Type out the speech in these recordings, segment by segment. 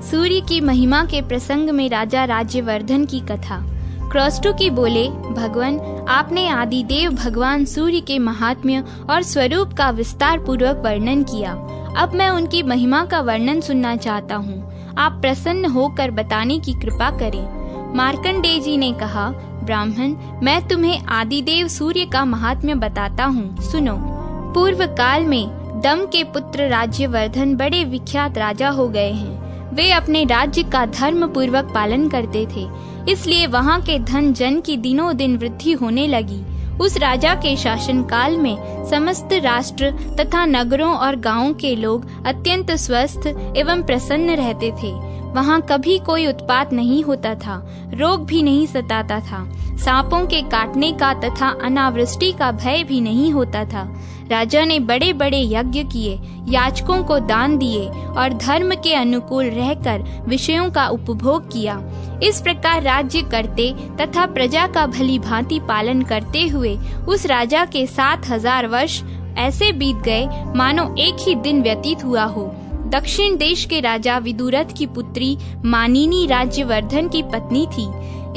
सूर्य की महिमा के प्रसंग में राजा राज्यवर्धन की कथा। क्रौष्टुकी बोले, भगवान, आपने आदिदेव भगवान सूर्य के महात्म्य और स्वरूप का विस्तार पूर्वक वर्णन किया। अब मैं उनकी महिमा का वर्णन सुनना चाहता हूँ। आप प्रसन्न होकर बताने की कृपा करें। मार्कंडेय जी ने कहा, ब्राह्मण, मैं तुम्हें आदिदेव सूर्य का महात्म्य बताता हूँ, सुनो। पूर्व काल में दम के पुत्र राज्यवर्धन बड़े विख्यात राजा हो गए हैं। वे अपने राज्य का धर्म पूर्वक पालन करते थे, इसलिए वहाँ के धन जन की दिनों दिन वृद्धि होने लगी। उस राजा के शासन काल में समस्त राष्ट्र तथा नगरों और गांवों के लोग अत्यंत स्वस्थ एवं प्रसन्न रहते थे। वहाँ कभी कोई उत्पात नहीं होता था, रोग भी नहीं सताता था, सांपों के काटने का तथा अनावृष्टि का भय भी नहीं होता था। राजा ने बड़े बड़े यज्ञ किए, याचकों को दान दिए और धर्म के अनुकूल रहकर विषयों का उपभोग किया। इस प्रकार राज्य करते तथा प्रजा का भली भांति पालन करते हुए उस राजा के 7000 वर्ष ऐसे बीत गए मानो एक ही दिन व्यतीत हुआ हो। दक्षिण देश के राजा विदुरथ की पुत्री मानिनी राज्यवर्धन की पत्नी थी।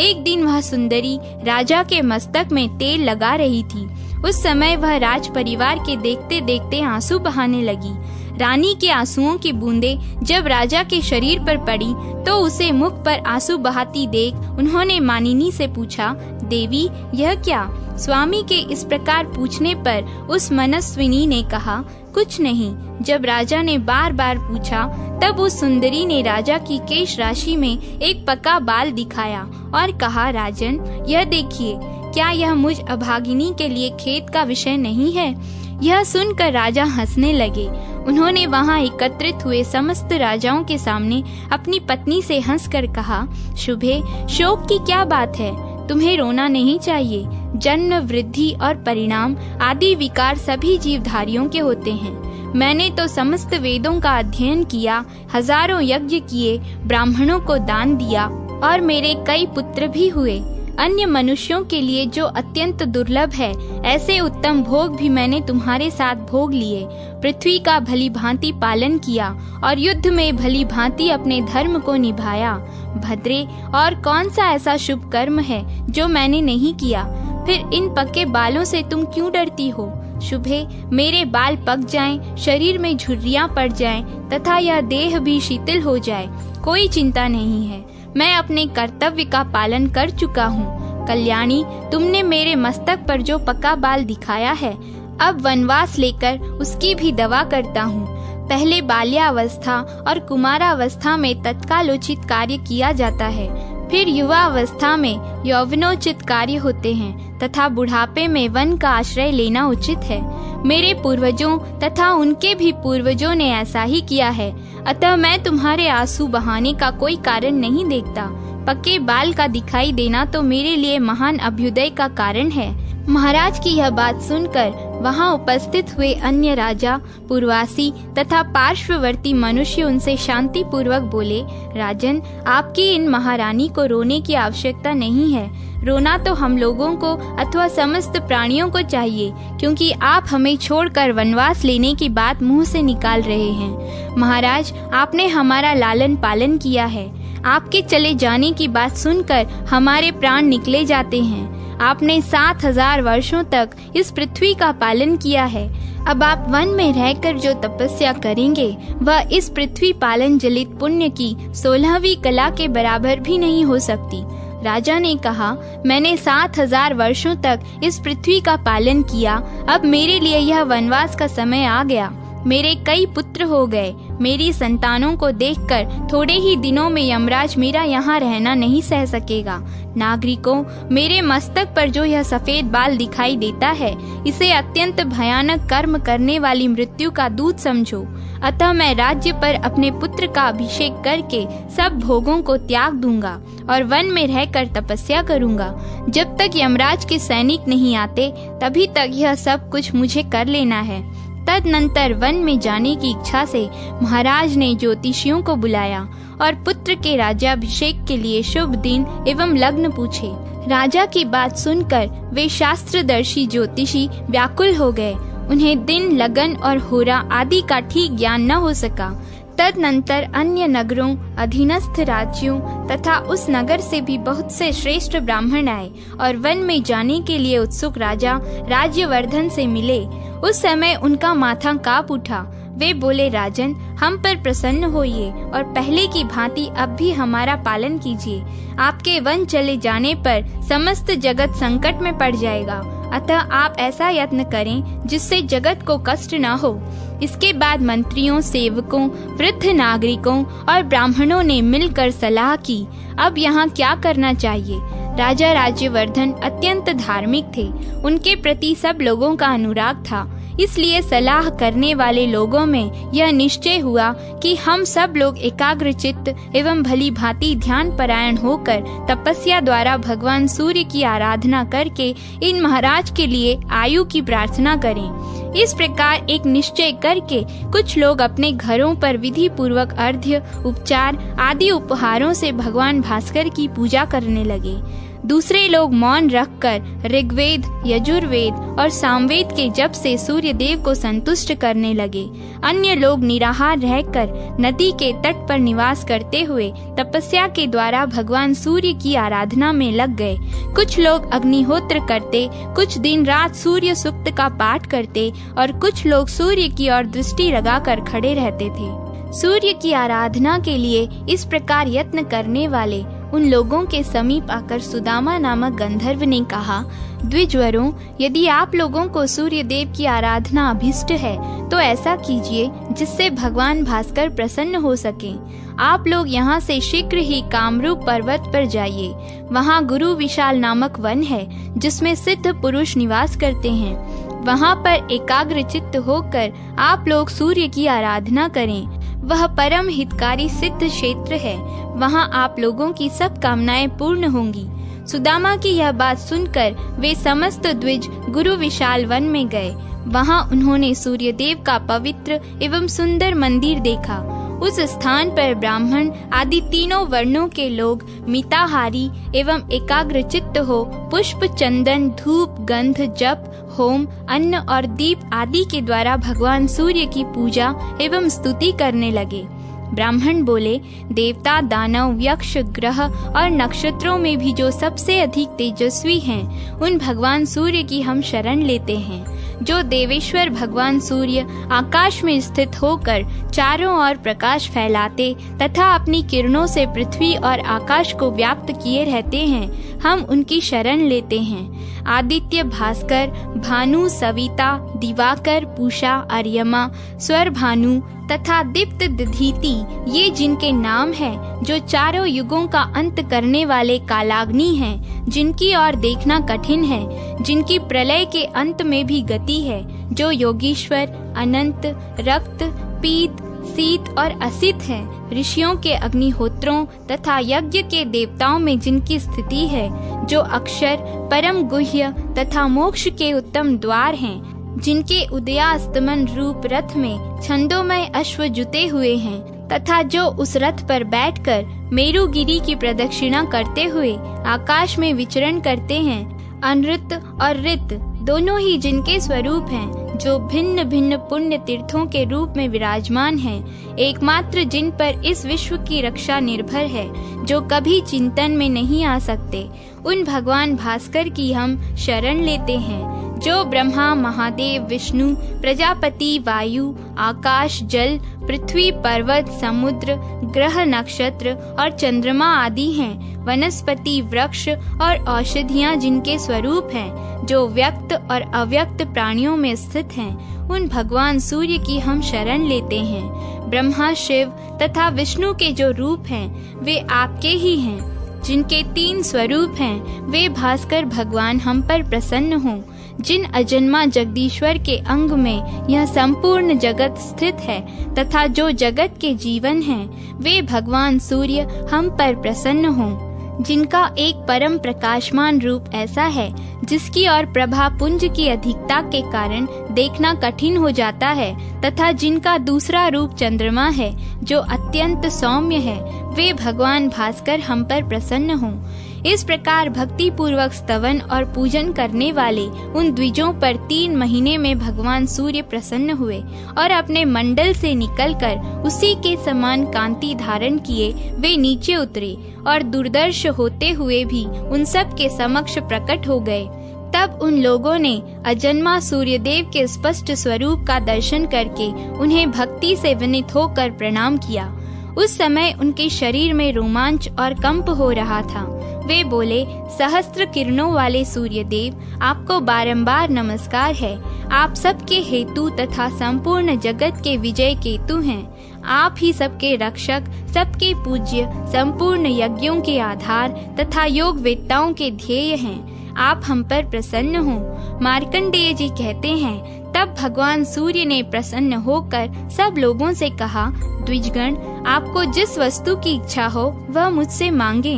एक दिन वह सुंदरी राजा के मस्तक में तेल लगा रही थी। उस समय वह राज परिवार के देखते देखते आंसू बहाने लगी। रानी के आंसुओं की बूंदें जब राजा के शरीर पर पड़ी तो उसे मुख पर आंसू बहाती देख उन्होंने मानिनी से पूछा, देवी, यह क्या? स्वामी के इस प्रकार पूछने पर उस मनस्विनी ने कहा, कुछ नहीं। जब राजा ने बार बार पूछा तब उस सुंदरी ने राजा की केश राशि में एक पका बाल दिखाया और कहा, राजन, यह देखिए, क्या यह मुझ अभागिनी के लिए खेद का विषय नहीं है? यह सुनकर राजा हंसने लगे। उन्होंने वहां एकत्रित हुए समस्त राजाओं के सामने अपनी पत्नी से हंसकर कहा, शुभे, शोक की क्या बात है? तुम्हें रोना नहीं चाहिए। जन्म, वृद्धि और परिणाम आदि विकार सभी जीवधारियों के होते हैं। मैंने तो समस्त वेदों का अध्ययन किया, हजारों यज्ञ किए, ब्राह्मणों को दान दिया और मेरे कई पुत्र भी हुए। अन्य मनुष्यों के लिए जो अत्यंत दुर्लभ है, ऐसे उत्तम भोग भी मैंने तुम्हारे साथ भोग लिए। पृथ्वी का भली भांति पालन किया और युद्ध में भली भांति अपने धर्म को निभाया। भद्रे, और कौन सा ऐसा शुभ कर्म है जो मैंने नहीं किया? फिर इन पक्के बालों से तुम क्यों डरती हो? शुभे, मेरे बाल पक जाएं, शरीर में झुर्रियां पड़ जाएं तथा यह देह भी शिथिल हो जाए, कोई चिंता नहीं है। मैं अपने कर्तव्य का पालन कर चुका हूँ। कल्याणी, तुमने मेरे मस्तक पर जो पका बाल दिखाया है, अब वनवास लेकर उसकी भी दवा करता हूँ। पहले बाल्यावस्था और कुमारावस्था में तत्कालोचित कार्य किया जाता है, फिर युवावस्था में यौवनोचित कार्य होते हैं तथा बुढ़ापे में वन का आश्रय लेना उचित है। मेरे पूर्वजों तथा उनके भी पूर्वजों ने ऐसा ही किया है, अतः मैं तुम्हारे आंसू बहाने का कोई कारण नहीं देखता। पक्के बाल का दिखाई देना तो मेरे लिए महान अभ्युदय का कारण है। महाराज की यह बात सुनकर वहां उपस्थित हुए अन्य राजा, पूर्वासी तथा पार्श्ववर्ती मनुष्य उनसे शांति पूर्वक बोले, राजन, आपकी इन महारानी को रोने की आवश्यकता नहीं है। रोना तो हम लोगों को अथवा समस्त प्राणियों को चाहिए, क्योंकि आप हमें छोड़कर वनवास लेने की बात मुंह से निकाल रहे हैं। महाराज, आपने हमारा लालन पालन किया है। आपके चले जाने की बात सुनकर हमारे प्राण निकले जाते हैं। आपने 7000 वर्षों तक इस पृथ्वी का पालन किया है। अब आप वन में रहकर जो तपस्या करेंगे, वह इस पृथ्वी पालन जलित पुण्य की 16वीं कला के बराबर भी नहीं हो सकती। राजा ने कहा, मैंने 7000 वर्षों तक इस पृथ्वी का पालन किया, अब मेरे लिए यह वनवास का समय आ गया। मेरे कई पुत्र हो गए। मेरी संतानों को देखकर थोड़े ही दिनों में यमराज मेरा यहाँ रहना नहीं सह सकेगा। नागरिकों, मेरे मस्तक पर जो यह सफेद बाल दिखाई देता है, इसे अत्यंत भयानक कर्म करने वाली मृत्यु का दूत समझो। अतः मैं राज्य पर अपने पुत्र का अभिषेक करके सब भोगों को त्याग दूंगा और वन में रहकर तपस्या करूंगा। जब तक यमराज के सैनिक नहीं आते, तभी तक यह सब कुछ मुझे कर लेना है। तदनंतर वन में जाने की इच्छा से महाराज ने ज्योतिषियों को बुलाया और पुत्र के राज्याभिषेक के लिए शुभ दिन एवं लग्न पूछे। राजा की बात सुनकर वे शास्त्रदर्शी ज्योतिषी व्याकुल हो गए। उन्हें दिन, लगन और होरा आदि का ठीक ज्ञान न हो सका। तदनंतर अन्य नगरों, अधीनस्थ राज्यों तथा उस नगर से भी बहुत से श्रेष्ठ ब्राह्मण आए और वन में जाने के लिए उत्सुक राजा राज्यवर्धन से मिले। उस समय उनका माथा कांप उठा। वे बोले, राजन, हम पर प्रसन्न होइए और पहले की भांति अब भी हमारा पालन कीजिए। आपके वन चले जाने पर समस्त जगत संकट में पड़ जाएगा, अतः आप ऐसा यत्न करें जिससे जगत को कष्ट न हो। इसके बाद मंत्रियों, सेवकों, वृद्ध नागरिकों और ब्राह्मणों ने मिलकर सलाह की, अब यहाँ क्या करना चाहिए। राजा राज्यवर्धन अत्यंत धार्मिक थे, उनके प्रति सब लोगों का अनुराग था, इसलिए सलाह करने वाले लोगों में यह निश्चय हुआ कि हम सब लोग एकाग्रचित्त एवं भली भांति ध्यान परायण होकर तपस्या द्वारा भगवान सूर्य की आराधना करके इन महाराज के लिए आयु की प्रार्थना करें। इस प्रकार एक निश्चय करके कुछ लोग अपने घरों पर विधि पूर्वक अर्घ्य, उपचार आदि उपहारों से भगवान भास्कर की पूजा करने लगे। दूसरे लोग मौन रखकर ऋग्वेद, यजुर्वेद और सामवेद के जप से सूर्य देव को संतुष्ट करने लगे। अन्य लोग निराहार रहकर नदी के तट पर निवास करते हुए तपस्या के द्वारा भगवान सूर्य की आराधना में लग गए। कुछ लोग अग्निहोत्र करते, कुछ दिन रात सूर्य सूक्त का पाठ करते और कुछ लोग सूर्य की ओर दृष्टि लगाकर खड़े रहते थे। सूर्य की आराधना के लिए इस प्रकार यत्न करने वाले उन लोगों के समीप आकर सुदामा नामक गंधर्व ने कहा, द्विजवरों, यदि आप लोगों को सूर्य देव की आराधना अभिष्ट है तो ऐसा कीजिए जिससे भगवान भास्कर प्रसन्न हो सके। आप लोग यहाँ से शीघ्र ही कामरूप पर्वत पर जाइए। वहाँ गुरु विशाल नामक वन है जिसमें सिद्ध पुरुष निवास करते हैं। वहाँ पर एकाग्रचित्त होकर आप लोग सूर्य की आराधना करें। वह परम हितकारी सिद्ध क्षेत्र है, वहाँ आप लोगों की सब कामनाएं पूर्ण होंगी। सुदामा की यह बात सुनकर वे समस्त द्विज गुरु विशाल वन में गए। वहाँ उन्होंने सूर्य देव का पवित्र एवं सुंदर मंदिर देखा। उस स्थान पर ब्राह्मण आदि तीनों वर्णों के लोग मिताहारी एवं एकाग्रचित्त हो पुष्प, चंदन, धूप, गंध, जप, होम, अन्न और दीप आदि के द्वारा भगवान सूर्य की पूजा एवं स्तुति करने लगे। ब्राह्मण बोले, देवता, दानव, यक्ष, ग्रह और नक्षत्रों में भी जो सबसे अधिक तेजस्वी हैं, उन भगवान सूर्य की हम शरण लेते हैं। जो देवेश्वर भगवान सूर्य आकाश में स्थित होकर चारों ओर प्रकाश फैलाते तथा अपनी किरणों से पृथ्वी और आकाश को व्याप्त किए रहते हैं, हम उनकी शरण लेते हैं। आदित्य, भास्कर, भानु, सविता, दिवाकर, पूषा, अर्यमा, स्वर भानु तथा दीप्त दधीति, ये जिनके नाम हैं, जो चारों युगों का अंत करने वाले कालाग्नि हैं, जिनकी ओर देखना कठिन है, जिनकी प्रलय के अंत में भी गति है, जो योगीश्वर, अनंत, रक्त, पीत, शीत और असित है, ऋषियों के अग्निहोत्रों तथा यज्ञ के देवताओं में जिनकी स्थिति है, जो अक्षर, परम गुह्य तथा मोक्ष के उत्तम द्वार हैं, जिनके उदयास्तमन रूप रथ में छंदोमय अश्व जुते हुए हैं तथा जो उस रथ पर बैठकर मेरुगिरी की प्रदक्षिणा करते हुए आकाश में विचरण करते हैं। अनृत और ऋत दोनों ही जिनके स्वरूप हैं, जो भिन्न भिन्न पुण्य तीर्थों के रूप में विराजमान हैं, एकमात्र जिन पर इस विश्व की रक्षा निर्भर है, जो कभी चिंतन में नहीं आ सकते, उन भगवान भास्कर की हम शरण लेते हैं। जो ब्रह्मा, महादेव, विष्णु, प्रजापति, वायु, आकाश, जल, पृथ्वी, पर्वत, समुद्र, ग्रह, नक्षत्र और चंद्रमा आदि हैं, वनस्पति, वृक्ष और औषधियाँ जिनके स्वरूप हैं, जो व्यक्त और अव्यक्त प्राणियों में स्थित हैं, उन भगवान सूर्य की हम शरण लेते हैं। ब्रह्मा, शिव तथा विष्णु के जो रूप हैं, वे आपके ही हैं। जिनके 3 स्वरूप हैं, वे भास्कर भगवान हम पर प्रसन्न हों। जिन अजन्मा जगदीश्वर के अंग में यह संपूर्ण जगत स्थित है तथा जो जगत के जीवन हैं, वे भगवान सूर्य हम पर प्रसन्न हों। जिनका एक परम प्रकाशमान रूप ऐसा है जिसकी और प्रभा पुंज की अधिकता के कारण देखना कठिन हो जाता है, तथा जिनका दूसरा रूप चंद्रमा है जो अत्यंत सौम्य है, वे भगवान भास्कर हम पर प्रसन्न हों। इस प्रकार भक्ति पूर्वक स्तवन और पूजन करने वाले उन द्विजों पर 3 महीने में भगवान सूर्य प्रसन्न हुए और अपने मंडल से निकलकर उसी के समान कांति धारण किए वे नीचे उतरे और दुर्दर्श होते हुए भी उन सब के समक्ष प्रकट हो गए। तब उन लोगों ने अजन्मा सूर्यदेव के स्पष्ट स्वरूप का दर्शन करके उन्हें भक्ति से विनीत होकर प्रणाम किया। उस समय उनके शरीर में रोमांच और कंप हो रहा था। वे बोले, सहस्त्र किरणों वाले सूर्यदेव, आपको बारंबार नमस्कार है। आप सबके हेतु तथा संपूर्ण जगत के विजय केतु हैं। आप ही सबके रक्षक, सबके पूज्य, संपूर्ण यज्ञों के आधार तथा योग वेत्ताओं के ध्येय हैं। आप हम पर प्रसन्न हो। मार्कंडेय जी कहते हैं, तब भगवान सूर्य ने प्रसन्न होकर सब लोगों से कहा, द्विजगण, आपको जिस वस्तु की इच्छा हो वह मुझसे मांगे।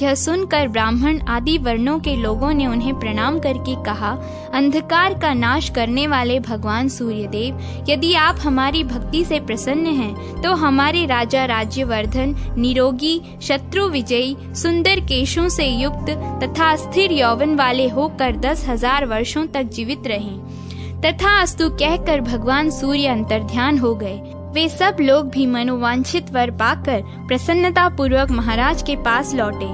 यह सुनकर ब्राह्मण आदि वर्णों के लोगों ने उन्हें प्रणाम करके कहा, अंधकार का नाश करने वाले भगवान सूर्यदेव, यदि आप हमारी भक्ति से प्रसन्न हैं तो हमारे राजा राज्यवर्धन निरोगी, शत्रु विजयी, सुंदर केशों से युक्त तथा स्थिर यौवन वाले होकर 10,000 वर्षों तक जीवित रहें। तथास्तु कहकर भगवान सूर्य अंतर्ध्यान हो गए। वे सब लोग भी मनोवांछित वर पाकर प्रसन्नता पूर्वक महाराज के पास लौटे।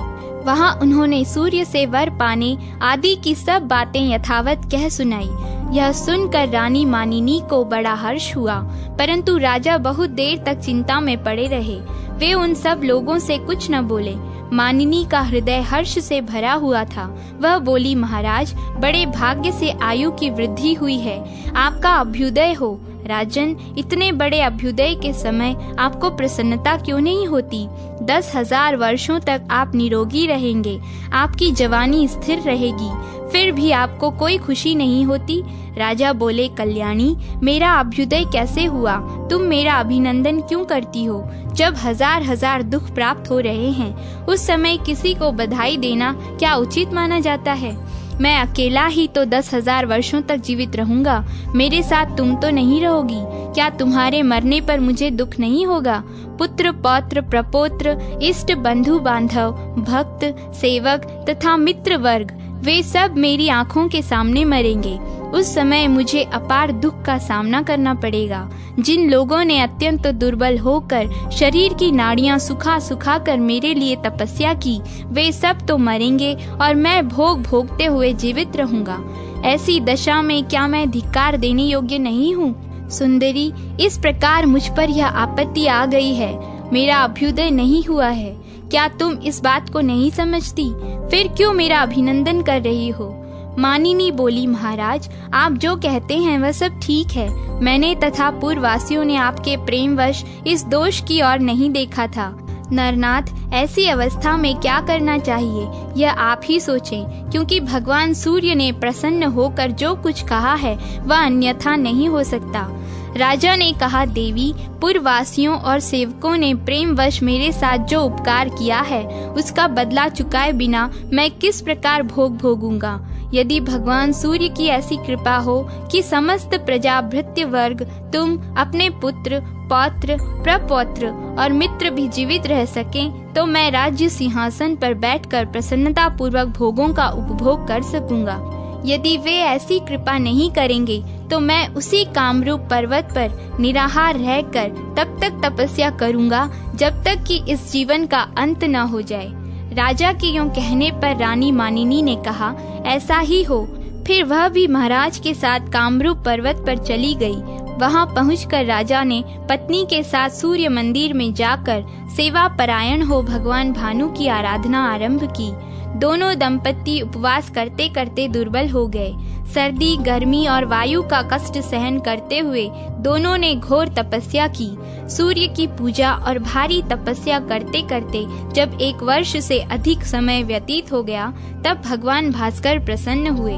वहां उन्होंने सूर्य से वर पाने आदि की सब बातें यथावत कह सुनाई। यह सुनकर रानी मानिनी को बड़ा हर्ष हुआ, परंतु राजा बहुत देर तक चिंता में पड़े रहे। वे उन सब लोगों से कुछ न बोले। मानिनी का हृदय हर्ष से भरा हुआ था। वह बोली, महाराज, बड़े भाग्य से आयु की वृद्धि हुई है। आपका अभ्युदय हो। राजन, इतने बड़े अभ्युदय के समय आपको प्रसन्नता क्यों नहीं होती? 10,000 वर्षों तक आप निरोगी रहेंगे, आपकी जवानी स्थिर रहेगी, फिर भी आपको कोई खुशी नहीं होती। राजा बोले, कल्याणी, मेरा अभ्युदय कैसे हुआ? तुम मेरा अभिनंदन क्यों करती हो? जब हजार दुख प्राप्त हो रहे हैं, उस समय किसी को बधाई देना क्या उचित माना जाता है? मैं अकेला ही तो 10,000 वर्षों तक जीवित रहूंगा, मेरे साथ तुम तो नहीं रहोगी। क्या तुम्हारे मरने पर मुझे दुख नहीं होगा? पुत्र, पौत्र, प्रपौत्र, इष्ट, बंधु बांधव, भक्त, सेवक तथा मित्र वर्ग, वे सब मेरी आंखों के सामने मरेंगे। उस समय मुझे अपार दुख का सामना करना पड़ेगा। जिन लोगों ने अत्यंत दुर्बल होकर शरीर की नाड़ियां सुखा सुखा कर मेरे लिए तपस्या की, वे सब तो मरेंगे और मैं भोग भोगते हुए जीवित रहूंगा। ऐसी दशा में क्या मैं धिक्कार देने योग्य नहीं हूँ? सुंदरी, इस प्रकार मुझ पर यह आपत्ति आ गई है। मेरा अभ्युदय नहीं हुआ है। क्या तुम इस बात को नहीं समझती? फिर क्यों मेरा अभिनंदन कर रही हो? मानिनी बोली, महाराज, आप जो कहते हैं वह सब ठीक है। मैंने तथा पूर्ववासियों ने आपके प्रेमवश इस दोष की ओर नहीं देखा था। नरनाथ, ऐसी अवस्था में क्या करना चाहिए यह आप ही सोचें, क्योंकि भगवान सूर्य ने प्रसन्न होकर जो कुछ कहा है वह अन्यथा नहीं हो सकता। राजा ने कहा, देवी, पूर्ववासियों और सेवकों ने प्रेमवश मेरे साथ जो उपकार किया है उसका बदला चुकाए बिना मैं किस प्रकार भोग भोगूंगा? यदि भगवान सूर्य की ऐसी कृपा हो कि समस्त प्रजा भृत्य वर्ग, तुम, अपने पुत्र, पौत्र, प्रपौत्र और मित्र भी जीवित रह सकें, तो मैं राज्य सिंहासन पर बैठकर प्रसन्नता पूर्वक भोगों का उपभोग कर सकूंगा। यदि वे ऐसी कृपा नहीं करेंगे तो मैं उसी कामरूप पर्वत पर निराहार रहकर तब तक तपस्या करूंगा जब तक कि इस जीवन का अंत न हो जाए। राजा के यूं कहने पर रानी मानिनी ने कहा, ऐसा ही हो। फिर वह भी महाराज के साथ कामरूप पर्वत पर चली गई। वहां पहुंचकर राजा ने पत्नी के साथ सूर्य मंदिर में जाकर सेवा परायण हो भगवान भानु की आराधना आरंभ की। दोनों दंपत्ति उपवास करते करते दुर्बल हो गए। सर्दी, गर्मी और वायु का कष्ट सहन करते हुए दोनों ने घोर तपस्या की। सूर्य की पूजा और भारी तपस्या करते करते जब 1 वर्ष से अधिक समय व्यतीत हो गया, तब भगवान भास्कर प्रसन्न हुए।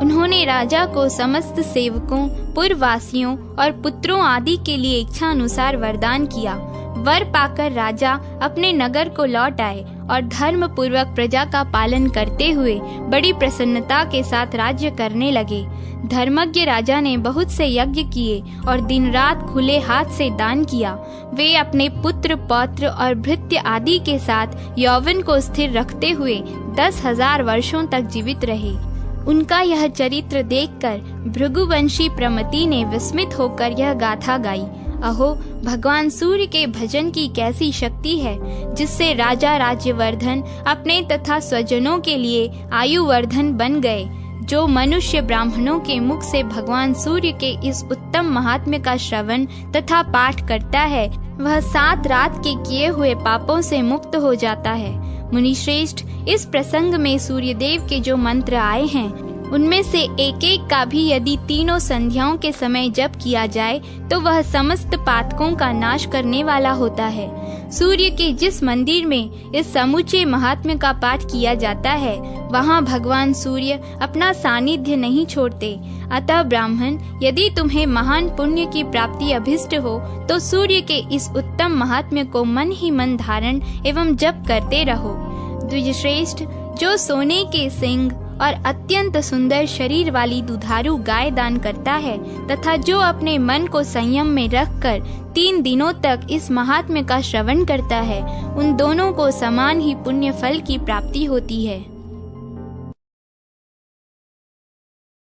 उन्होंने राजा को समस्त सेवकों, पुरवासियों और पुत्रों आदि के लिए इच्छा अनुसार वरदान किया। वर पाकर राजा अपने नगर को लौट आए और धर्म पूर्वक प्रजा का पालन करते हुए बड़ी प्रसन्नता के साथ राज्य करने लगे। धर्मज्ञ राजा ने बहुत से यज्ञ किए और दिन रात खुले हाथ से दान किया। वे अपने पुत्र, पौत्र और भृत्य आदि के साथ यौवन को स्थिर रखते हुए 10,000 वर्षों तक जीवित रहे। उनका यह चरित्र देखकर भृगुवंशी प्रमति ने विस्मित होकर यह गाथा गाई। अहो, भगवान सूर्य के भजन की कैसी शक्ति है, जिससे राजा राज्यवर्धन अपने तथा स्वजनों के लिए आयुवर्धन बन गए। जो मनुष्य ब्राह्मणों के मुख से भगवान सूर्य के इस उत्तम महात्म्य का श्रवण तथा पाठ करता है, वह 7 रात के किए हुए पापों से मुक्त हो जाता है। मुनिश्रेष्ठ, इस प्रसंग में सूर्यदेव के जो मंत्र आए हैं, उनमें से एक एक का भी यदि तीनों संध्याओं के समय जप किया जाए तो वह समस्त पातकों का नाश करने वाला होता है। सूर्य के जिस मंदिर में इस समूचे महात्म्य का पाठ किया जाता है, वहाँ भगवान सूर्य अपना सानिध्य नहीं छोड़ते। अतः ब्राह्मण, यदि तुम्हें महान पुण्य की प्राप्ति अभिष्ट हो तो सूर्य के इस उत्तम महात्म्य को मन ही मन धारण एवं जप करते रहो। द्विजश्रेष्ठ, जो सोने के सिंग और अत्यंत सुंदर शरीर वाली दुधारू गाय दान करता है तथा जो अपने मन को संयम में रखकर 3 दिनों तक इस महात्म्य का श्रवण करता है, उन दोनों को समान ही पुण्य फल की प्राप्ति होती है।